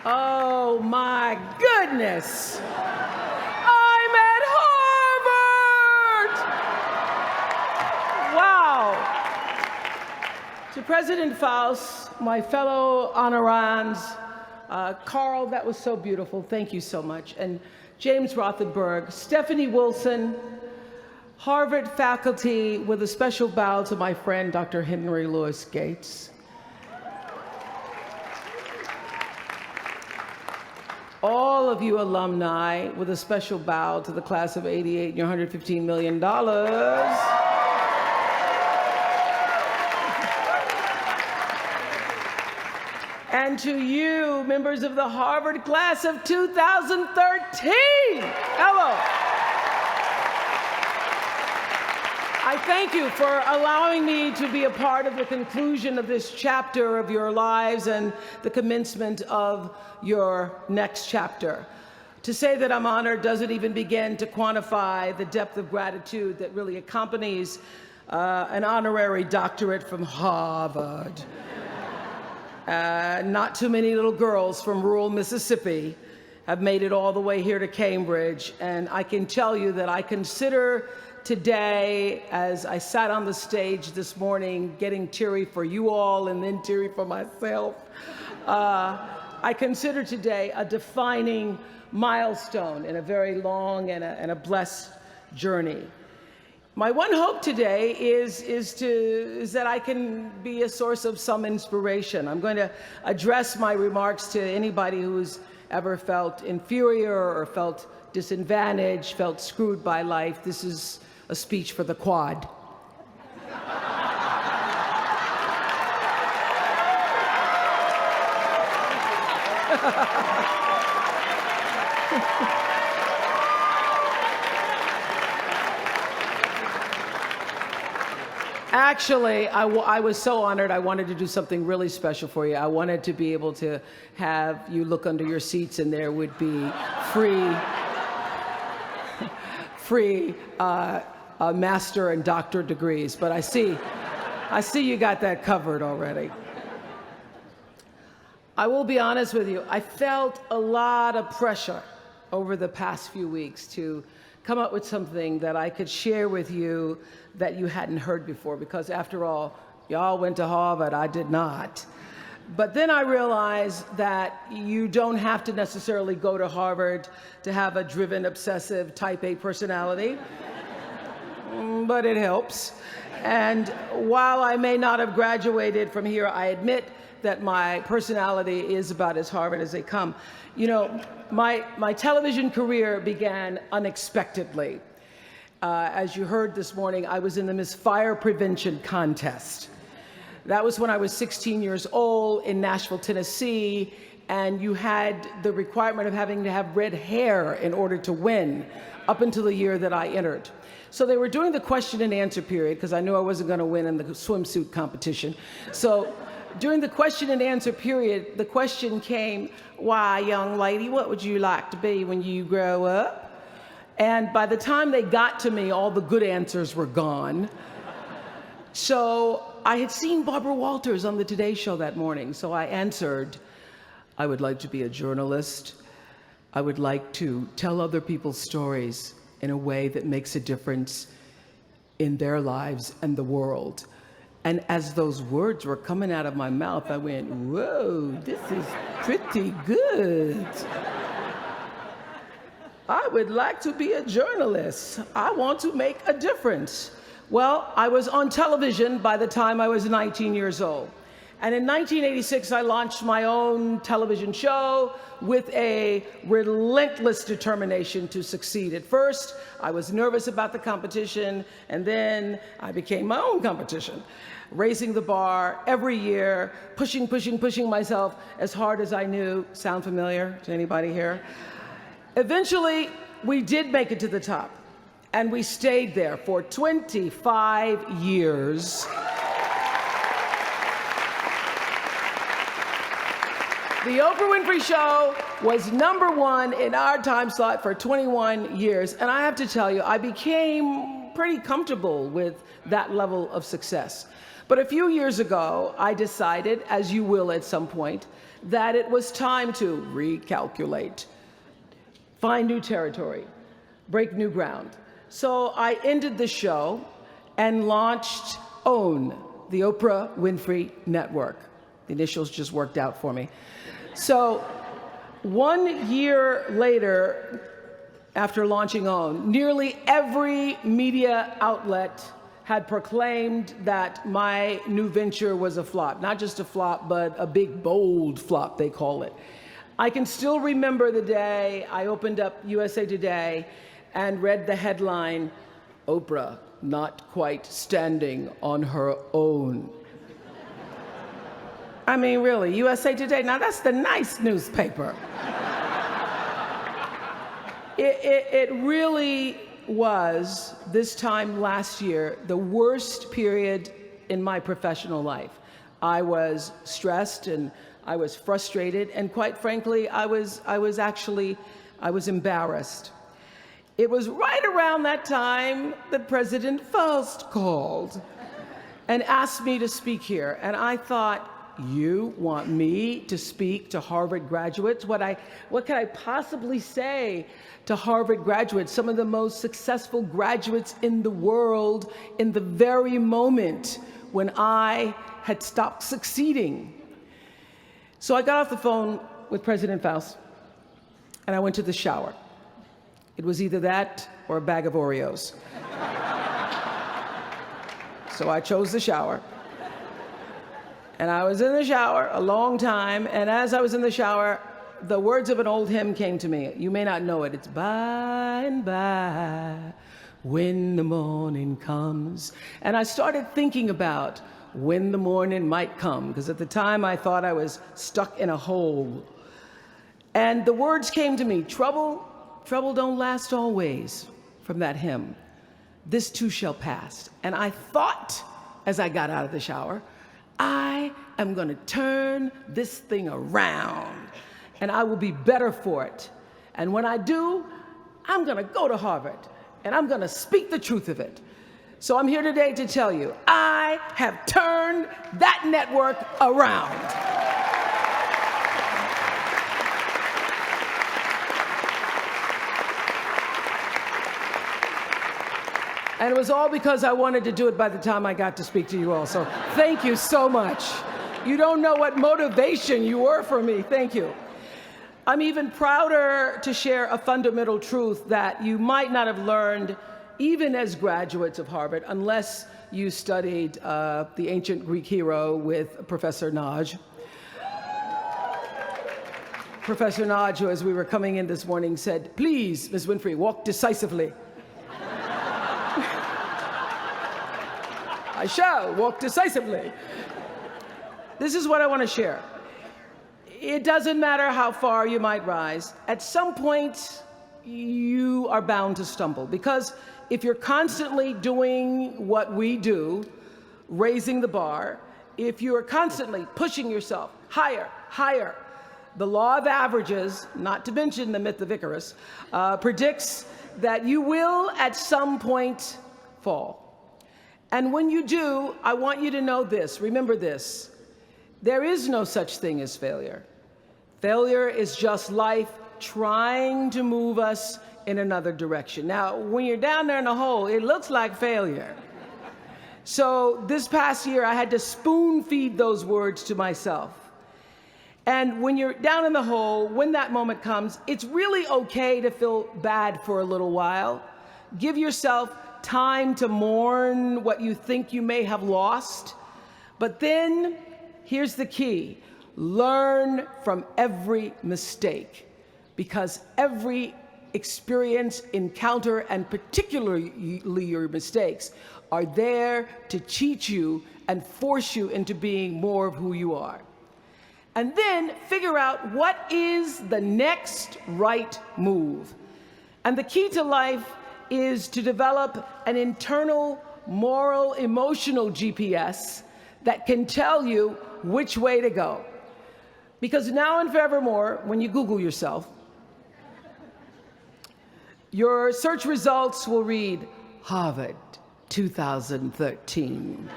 Oh my goodness! I'm at Harvard! Wow! To President Faust, my fellow honorands, Carl, that was so beautiful. Thank you so much. And James Rothenberg, Stephanie Wilson, Harvard faculty, with a special bow to my friend, Dr. Henry Louis Gates. All of you alumni, with a special bow to the class of '88 and your $115 million. And to you, members of the Harvard class of 2013. Hello. I thank you for allowing me to be a part of the conclusion of this chapter of your lives and the commencement of your next chapter. To say that I'm honored doesn't even begin to quantify the depth of gratitude that really accompanies an honorary doctorate from Harvard. Not too many little girls from rural Mississippi have made it all the way here to Cambridge, and I can tell you that I consider today, as I sat on the stage this morning, getting teary for you all and then teary for myself, I consider today a defining milestone in a very long and a blessed journey. My one hope today is that I can be a source of some inspiration. I'm going to address my remarks to anybody who's ever felt inferior or felt disadvantaged, felt screwed by life. This is a speech for the quad. Actually, I was so honored. I wanted to do something really special for you. I wanted to be able to have you look under your seats and there would be free master and doctorate degrees, but I see you got that covered already. I will be honest with you, I felt a lot of pressure over the past few weeks to come up with something that I could share with you that you hadn't heard before, because after all, y'all went to Harvard, I did not. But then I realized that you don't have to necessarily go to Harvard to have a driven, obsessive, type A personality. But it helps. And while I may not have graduated from here, I admit that my personality is about as Harvard as they come. You know, my television career began unexpectedly. As you heard this morning, I was in the Miss Fire Prevention contest. That was when I was 16 years old in Nashville, Tennessee, and you had the requirement of having to have red hair in order to win up until the year that I entered. So they were doing the question and answer period, because I knew I wasn't going to win in the swimsuit competition. So during the question and answer period, the question came, "Why, young lady, what would you like to be when you grow up?" And by the time they got to me, all the good answers were gone. So I had seen Barbara Walters on the Today Show that morning, so I answered, "I would like to be a journalist. I would like to tell other people's stories in a way that makes a difference in their lives and the world." And as those words were coming out of my mouth, I went, "Whoa, this is pretty good. I would like to be a journalist. I want to make a difference." Well, I was on television by the time I was 19 years old. And in 1986, I launched my own television show with a relentless determination to succeed. At first, I was nervous about the competition, and then I became my own competition, raising the bar every year, pushing myself as hard as I knew. Sound familiar to anybody here? Eventually, we did make it to the top, and we stayed there for 25 years. The Oprah Winfrey Show was #1 in our time slot for 21 years. And I have to tell you, I became pretty comfortable with that level of success. But a few years ago, I decided, as you will at some point, that it was time to recalculate, find new territory, break new ground. So I ended the show and launched OWN, the Oprah Winfrey Network. The initials just worked out for me. So 1 year later, after launching OWN, nearly every media outlet had proclaimed that my new venture was a flop. Not just a flop, but a big, bold flop, they call it. I can still remember the day I opened up USA Today and read the headline, "Oprah not quite standing on her own." I mean, really, USA Today, now that's the nice newspaper. It really was, this time last year, the worst period in my professional life. I was stressed and I was frustrated, and quite frankly, I was embarrassed. It was right around that time that President Faust called and asked me to speak here, and I thought, you want me to speak to Harvard graduates? What could I possibly say to Harvard graduates, some of the most successful graduates in the world, in the very moment when I had stopped succeeding? So I got off the phone with President Faust, and I went to the shower. It was either that or a bag of Oreos. So I chose the shower. And I was in the shower a long time, and as I was in the shower, the words of an old hymn came to me. You may not know it. It's by and by, when the morning comes. And I started thinking about when the morning might come, because at the time I thought I was stuck in a hole. And the words came to me, trouble don't last always, from that hymn. This too shall pass. And I thought, as I got out of the shower, I am going to turn this thing around, and I will be better for it. And when I do, I'm going to go to Harvard, and I'm going to speak the truth of it. So I'm here today to tell you, I have turned that network around. And it was all because I wanted to do it by the time I got to speak to you all. So thank you so much. You don't know what motivation you were for me. Thank you. I'm even prouder to share a fundamental truth that you might not have learned even as graduates of Harvard, unless you studied the ancient Greek hero with Professor Naj. Professor Naj, who as we were coming in this morning said, "Please, Ms. Winfrey, walk decisively." I shall walk decisively. This is what I want to share. It doesn't matter how far you might rise. At some point, you are bound to stumble, because if you're constantly doing what we do, raising the bar, if you are constantly pushing yourself higher, higher, the law of averages, not to mention the myth of Icarus, predicts that you will at some point fall. And when you do, I want you to know this, remember this, there is no such thing as failure. Failure is just life trying to move us in another direction. Now, when you're down there in the hole, it looks like failure. So this past year, I had to spoon feed those words to myself. And when you're down in the hole, when that moment comes, it's really okay to feel bad for a little while. Give yourself time to mourn what you think you may have lost. But then, here's the key. Learn from every mistake, because every experience, encounter, and particularly your mistakes are there to teach you and force you into being more of who you are. And then figure out what is the next right move. And the key to life is to develop an internal, moral, emotional GPS that can tell you which way to go. Because now and forevermore, when you Google yourself, your search results will read, Harvard 2013.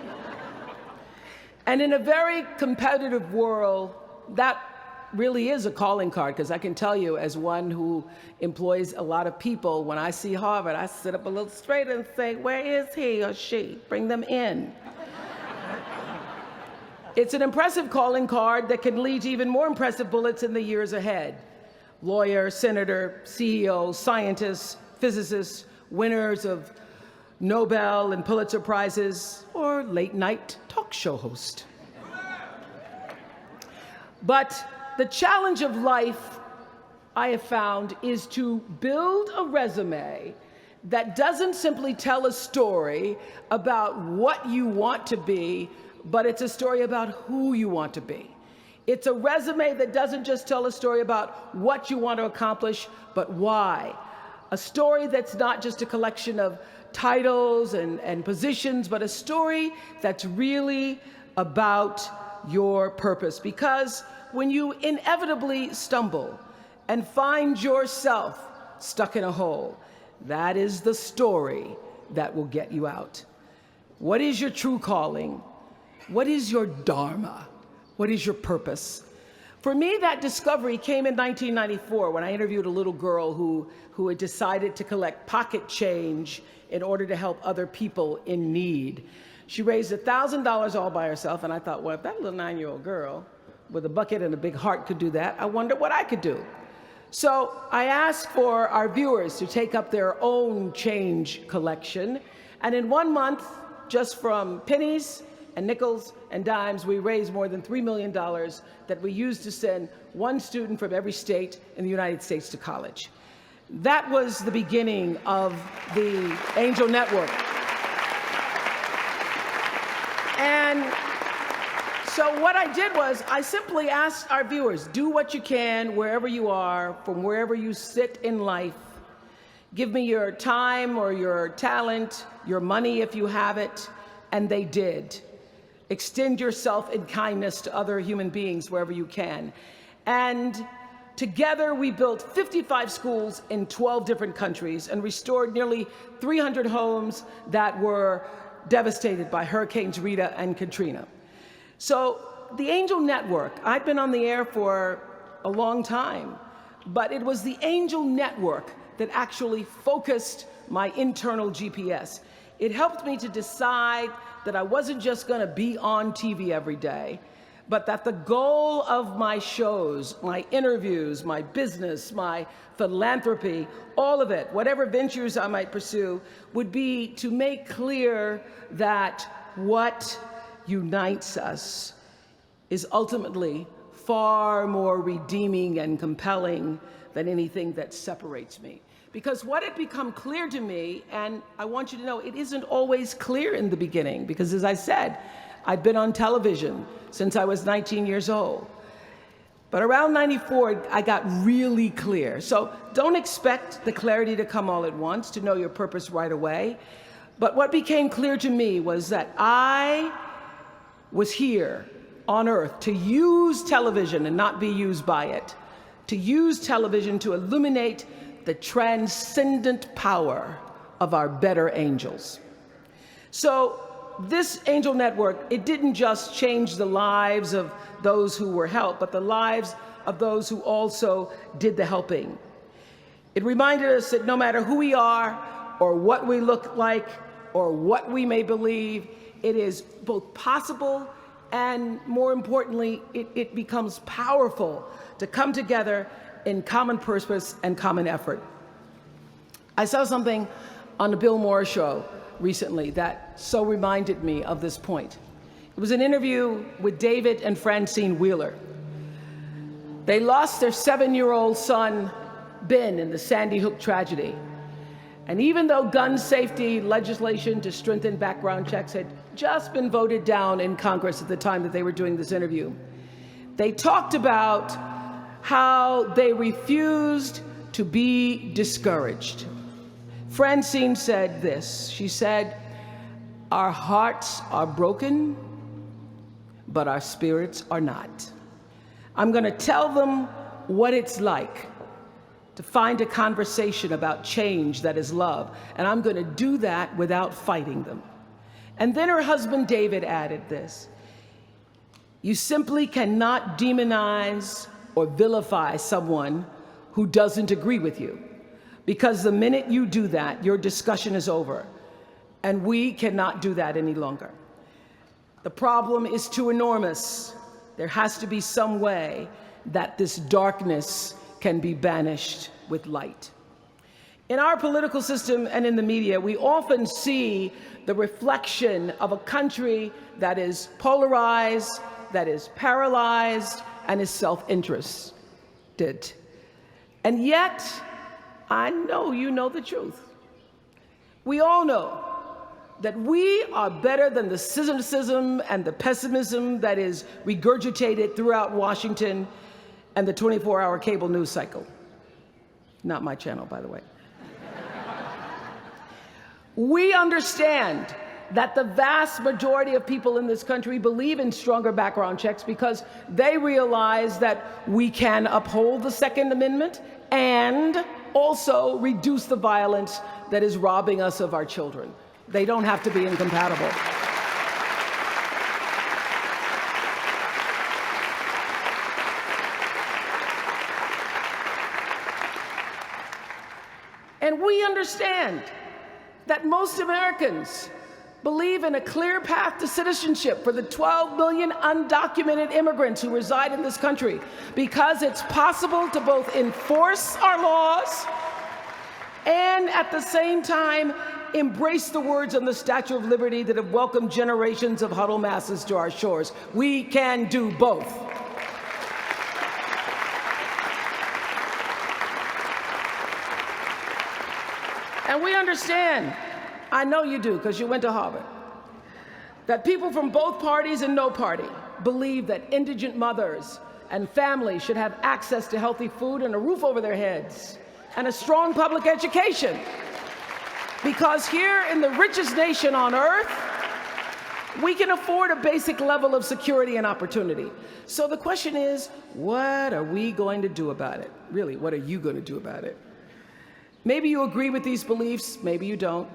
And in a very competitive world, that really is a calling card, because I can tell you, as one who employs a lot of people, when I see Harvard, I sit up a little straighter and say, where is he or she? Bring them in. It's an impressive calling card that can lead to even more impressive bullets in the years ahead. Lawyer, senator, CEO, scientists, physicists, winners of Nobel and Pulitzer Prizes, or late-night talk show host. But the challenge of life, I have found, is to build a resume that doesn't simply tell a story about what you want to be, but it's a story about who you want to be. It's a resume that doesn't just tell a story about what you want to accomplish, but why. A story that's not just a collection of titles and positions, but a story that's really about your purpose. Because when you inevitably stumble and find yourself stuck in a hole, that is the story that will get you out. What is your true calling? What is your dharma? What is your purpose? For me, that discovery came in 1994 when I interviewed a little girl who had decided to collect pocket change in order to help other people in need. She raised $1,000 all by herself, and I thought, well, if that little 9-year-old girl with a bucket and a big heart could do that, I wonder what I could do. So I asked for our viewers to take up their own change collection, and in 1 month, just from pennies and nickels and dimes, we raised more than $3 million that we used to send one student from every state in the United States to college. That was the beginning of the Angel Network. And so what I did was I simply asked our viewers, do what you can wherever you are, from wherever you sit in life. Give me your time or your talent, your money if you have it, and they did. Extend yourself in kindness to other human beings wherever you can. And together we built 55 schools in 12 different countries and restored nearly 300 homes that were devastated by Hurricanes Rita and Katrina. So the Angel Network, I've been on the air for a long time, but it was the Angel Network that actually focused my internal GPS. It helped me to decide that I wasn't just going to be on TV every day, but that the goal of my shows, my interviews, my business, my philanthropy, all of it, whatever ventures I might pursue, would be to make clear that what unites us is ultimately far more redeeming and compelling than anything that separates me. Because what had become clear to me, and I want you to know, it isn't always clear in the beginning, because as I said, I've been on television since I was 19 years old. But around 94, I got really clear. So don't expect the clarity to come all at once, to know your purpose right away. But what became clear to me was that I was here on Earth to use television and not be used by it, to use television to illuminate the transcendent power of our better angels. So this Angel Network, it didn't just change the lives of those who were helped, but the lives of those who also did the helping. It reminded us that no matter who we are, or what we look like, or what we may believe, it is both possible and, more importantly, it becomes powerful to come together in common purpose and common effort. I saw something on the Bill Maher show recently that so reminded me of this point. It was an interview with David and Francine Wheeler. They lost their 7-year-old son, Ben, in the Sandy Hook tragedy. And even though gun safety legislation to strengthen background checks had just been voted down in Congress at the time that they were doing this interview, they talked about how they refused to be discouraged. Francine said this. She said, "Our hearts are broken, but our spirits are not. I'm going to tell them what it's like to find a conversation about change that is love, and I'm going to do that without fighting them." And then her husband David added this. You simply cannot demonize or vilify someone who doesn't agree with you, because the minute you do that, your discussion is over, and we cannot do that any longer. The problem is too enormous. There has to be some way that this darkness can be banished with light. In our political system and in the media, we often see the reflection of a country that is polarized, that is paralyzed, and is self-interested. And yet, I know you know the truth. We all know that we are better than the cynicism and the pessimism that is regurgitated throughout Washington and the 24-hour cable news cycle. Not my channel, by the way. We understand that the vast majority of people in this country believe in stronger background checks because they realize that we can uphold the Second Amendment and also reduce the violence that is robbing us of our children. They don't have to be incompatible. And we understand that most Americans believe in a clear path to citizenship for the 12 million undocumented immigrants who reside in this country, because it's possible to both enforce our laws and at the same time embrace the words on the Statue of Liberty that have welcomed generations of huddled masses to our shores. We can do both. And we understand, I know you do because you went to Harvard, that people from both parties and no party believe that indigent mothers and families should have access to healthy food and a roof over their heads and a strong public education. Because here in the richest nation on earth, we can afford a basic level of security and opportunity. So the question is, what are we going to do about it? Really, what are you going to do about it? Maybe you agree with these beliefs, maybe you don't.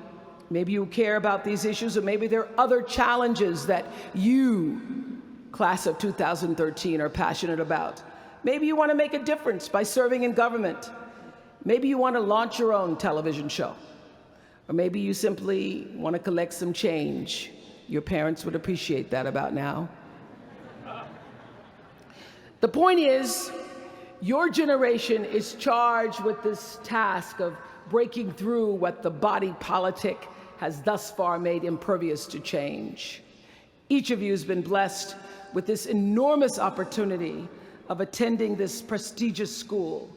Maybe you care about these issues, or maybe there are other challenges that you, class of 2013, are passionate about. Maybe you want to make a difference by serving in government. Maybe you want to launch your own television show. Or maybe you simply want to collect some change. Your parents would appreciate that about now. The point is, your generation is charged with this task of breaking through what the body politic has thus far made impervious to change. Each of you has been blessed with this enormous opportunity of attending this prestigious school.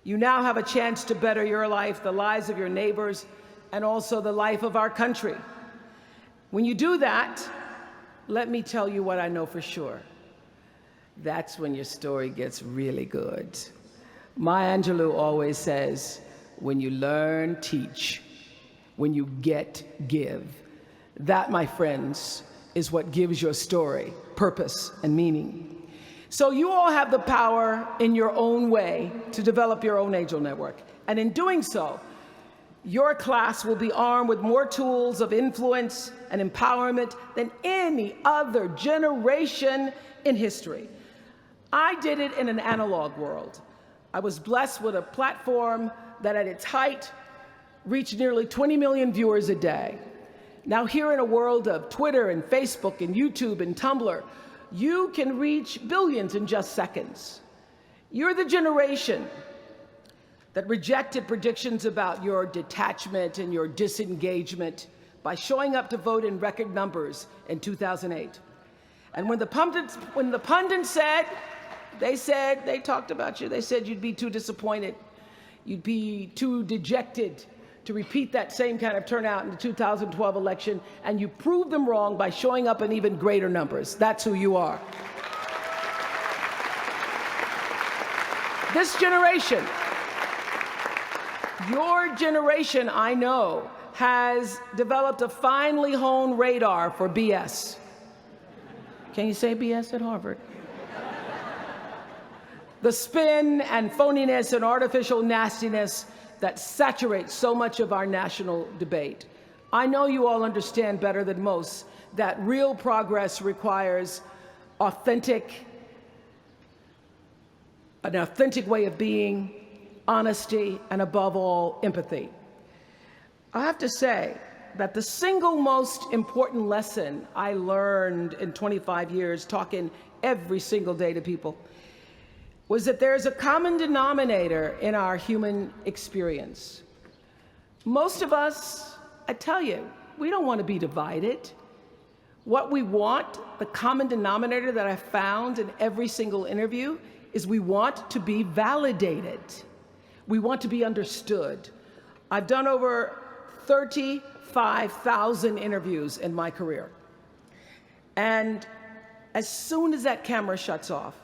You now have a chance to better your life, the lives of your neighbors, and also the life of our country. When you do that, let me tell you what I know for sure. That's when your story gets really good. Maya Angelou always says, when you learn, teach. When you get, give. That, my friends, is what gives your story purpose and meaning. So you all have the power in your own way to develop your own angel network. And in doing so, your class will be armed with more tools of influence and empowerment than any other generation in history. I did it in an analog world. I was blessed with a platform that at its height reached nearly 20 million viewers a day. Now here in a world of Twitter and Facebook and YouTube and Tumblr, you can reach billions in just seconds. You're the generation that rejected predictions about your detachment and your disengagement by showing up to vote in record numbers in 2008. And when the pundits said, they talked about you, they said you'd be too disappointed, you'd be too dejected to repeat that same kind of turnout in the 2012 election, and you proved them wrong by showing up in even greater numbers. That's who you are. This generation, your generation, I know, has developed a finely honed radar for BS. Can you say BS at Harvard? The spin and phoniness and artificial nastiness that saturates so much of our national debate. I know you all understand better than most that real progress requires an authentic way of being, honesty, and above all, empathy. I have to say that the single most important lesson I learned in 25 years talking every single day to people was that there's a common denominator in our human experience. Most of us, I tell you, we don't want to be divided. What we want, the common denominator that I found in every single interview, is we want to be validated. We want to be understood. I've done over 35,000 interviews in my career. And as soon as that camera shuts off,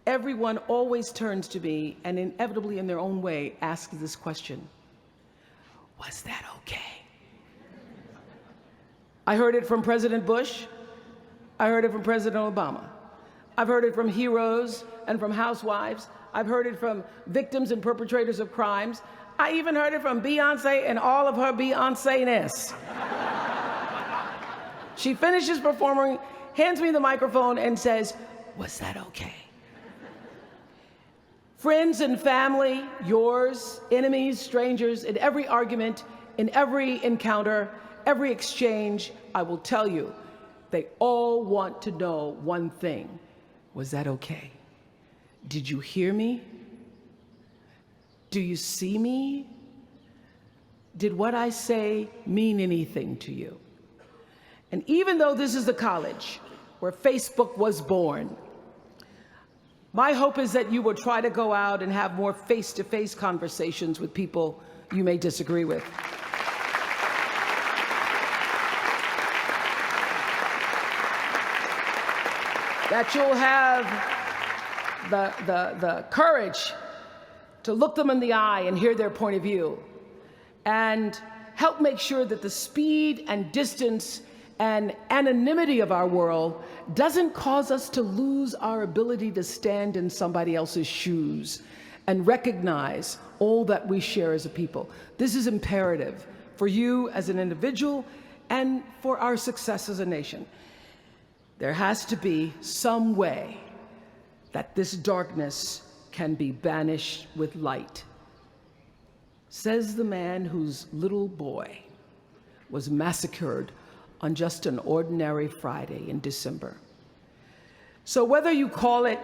everyone always turns to me and inevitably in their own way asks this question: was that okay? I heard it from President Bush. I heard it from President Obama. I've heard it from heroes and from housewives. I've heard it from victims and perpetrators of crimes. I even heard it from Beyonce and all of her Beyonce-ness. She finishes performing, hands me the microphone and says, "Was that okay?" Friends and family, yours, enemies, strangers, in every argument, in every encounter, every exchange, I will tell you, they all want to know one thing: was that okay? Did you hear me? Do you see me? Did what I say mean anything to you? And even though this is the college where Facebook was born, my hope is that you will try to go out and have more face-to-face conversations with people you may disagree with. That you'll have the courage to look them in the eye and hear their point of view, and help make sure that the speed and distance and anonymity of our world doesn't cause us to lose our ability to stand in somebody else's shoes and recognize all that we share as a people. This is imperative for you as an individual and for our success as a nation. There has to be some way that this darkness can be banished with light, says the man whose little boy was massacred on just an ordinary Friday in December. So whether you call it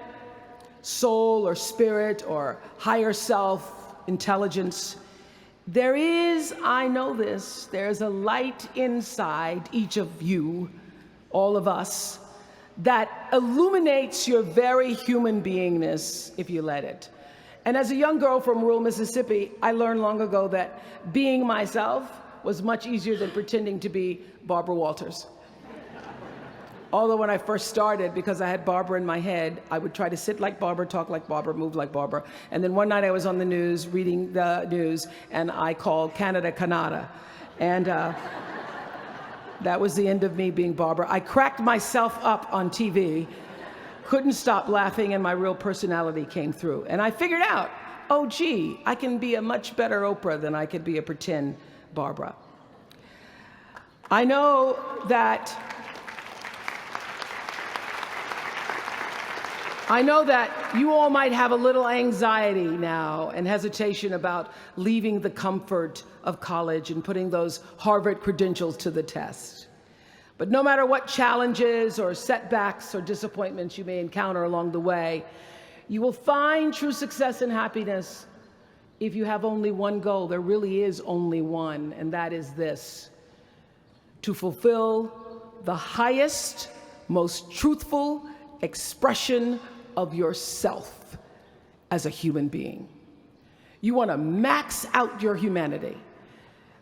soul or spirit or higher self, intelligence, there is, I know this, there's a light inside each of you, all of us, that illuminates your very human beingness if you let it. And as a young girl from rural Mississippi, I learned long ago that being myself was much easier than pretending to be Barbara Walters. Although when I first started, because I had Barbara in my head, I would try to sit like Barbara, talk like Barbara, move like Barbara. And then one night I was on the news, reading the news, and I called Canada, Canada. And that was the end of me being Barbara. I cracked myself up on TV, couldn't stop laughing, and my real personality came through. And I figured out, oh gee, I can be a much better Oprah than I could be a pretend Barbara. I know that you all might have a little anxiety now and hesitation about leaving the comfort of college and putting those Harvard credentials to the test. But no matter what challenges or setbacks or disappointments you may encounter along the way, you will find true success and happiness if you have only one goal. There really is only one, and that is this: to fulfill the highest, most truthful expression of yourself as a human being. You want to max out your humanity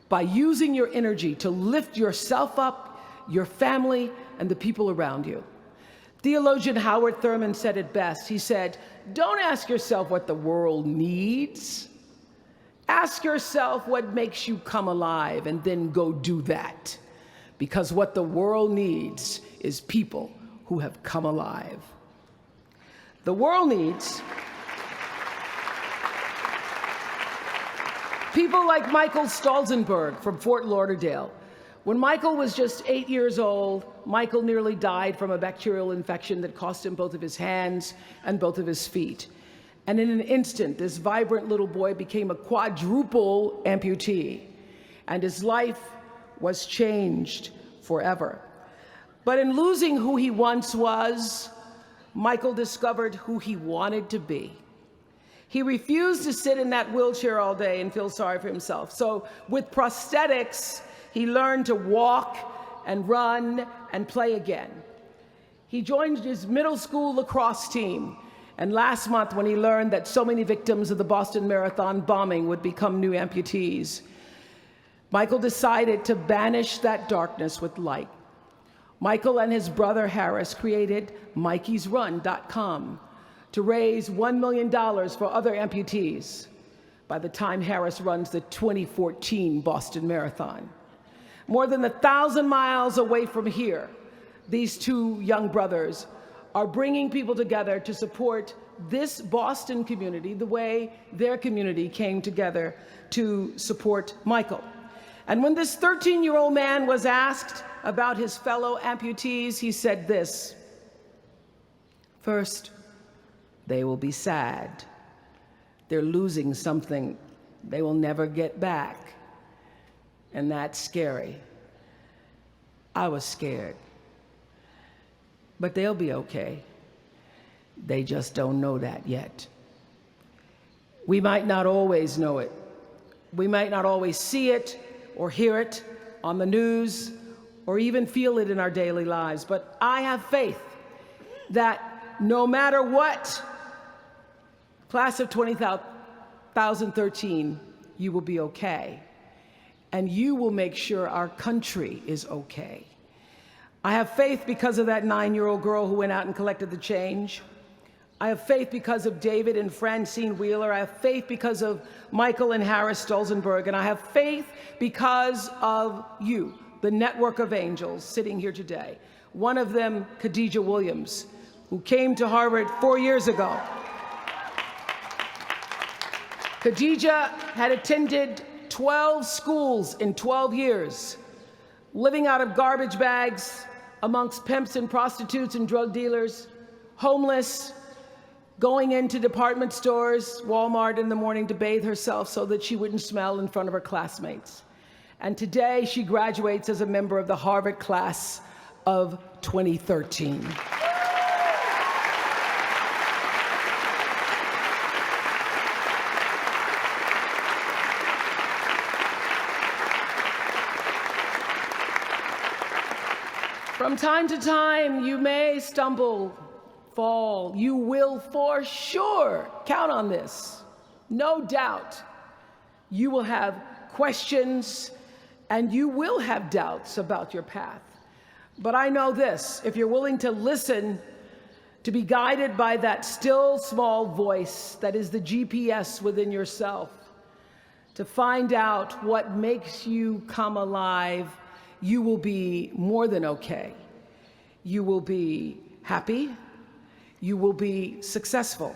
by using your energy to lift yourself up, your family, and the people around you. Theologian Howard Thurman said it best. He said, "Don't ask yourself what the world needs. Ask yourself what makes you come alive, and then go do that. Because what the world needs is people who have come alive." The world needs people like Michael Stolzenberg from Fort Lauderdale, When Michael was just 8 years old, Michael nearly died from a bacterial infection that cost him both of his hands and both of his feet. And in an instant, this vibrant little boy became a quadruple amputee, and his life was changed forever. But in losing who he once was, Michael discovered who he wanted to be. He refused to sit in that wheelchair all day and feel sorry for himself. So with prosthetics, he learned to walk and run and play again. He joined his middle school lacrosse team. And last month, when he learned that so many victims of the Boston Marathon bombing would become new amputees, Michael decided to banish that darkness with light. Michael and his brother Harris created MikeysRun.com to raise $1 million for other amputees by the time Harris runs the 2014 Boston Marathon. More than 1,000 miles away from here, these two young brothers are bringing people together to support this Boston community the way their community came together to support Michael. And when this 13-year-old man was asked about his fellow amputees, he said this: first, they will be sad. They're losing something they will never get back. And that's scary. I was scared. But they'll be okay. They just don't know that yet. We might not always know it. We might not always see it or hear it on the news or even feel it in our daily lives. But I have faith that no matter what, class of 2013, you will be okay. And you will make sure our country is okay. I have faith because of that 9-year-old girl who went out and collected the change. I have faith because of David and Francine Wheeler. I have faith because of Michael and Harris Stolzenberg. And I have faith because of you, the network of angels sitting here today. One of them, Khadijah Williams, who came to Harvard 4 years ago. Khadijah had attended 12 schools in 12 years, living out of garbage bags amongst pimps and prostitutes and drug dealers, homeless, going into department stores, Walmart in the morning to bathe herself so that she wouldn't smell in front of her classmates. And today she graduates as a member of the Harvard class of 2013. From time to time, you may stumble, fall. You will for sure count on this. No doubt. You will have questions and you will have doubts about your path. But I know this: if you're willing to listen, to be guided by that still small voice that is the GPS within yourself, to find out what makes you come alive, you will be more than okay. You will be happy, you will be successful,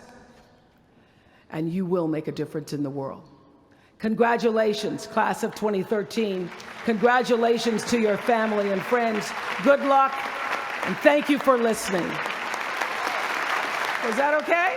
and you will make a difference in the world. Congratulations, class of 2013. Congratulations to your family and friends. Good luck, and thank you for listening. Was that okay?